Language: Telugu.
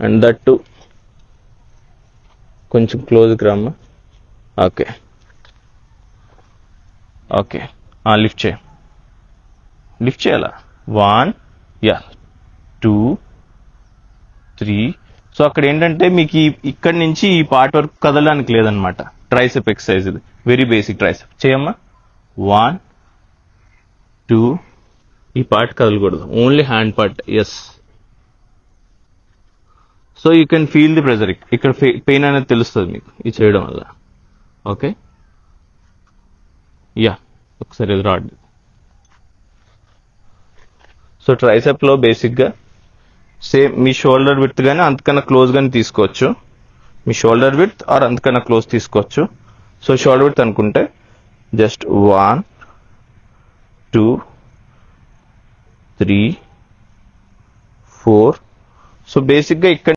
అండ్ దట్ టు కొంచెం క్లోజ్కి రమ్మా. ఓకే ఓకే, లిఫ్ట్ చేయాలా. 1 2 3. సో అక్కడ ఏంటంటే మీకు ఇక్కడి నుంచి ఈ పార్ట్ వరకు కదలడానికి లేదనమాట. ట్రైసెప్ ఎక్సర్సైజ్ ఇది, వెరీ బేసిక్ ట్రైసెప్. చేయమ్మా. 1 2. ఈ పార్ట్ కదలకూడదు, only hand part. Yes. So you can feel the pressure. ఇక్కడ పెయిన్ అనేది తెలుస్తుంది మీకు ఇది చేయడం వల్ల. ఓకే, ఒకసారి ఇది రాడ్. సో ట్రైసెప్లో బేసిక్గా సేమ్ మీ షోల్డర్ విడ్త్ కానీ అంతకన్నా క్లోజ్ కానీ తీసుకోవచ్చు. మీ షోల్డర్ విడ్త్ ఆర్ అంతకన్నా క్లోజ్ తీసుకోవచ్చు. సో షోల్డర్ విడ్త్ అనుకుంటే జస్ట్ 1 2 3 4. సో బేసిక్గా ఇక్కడ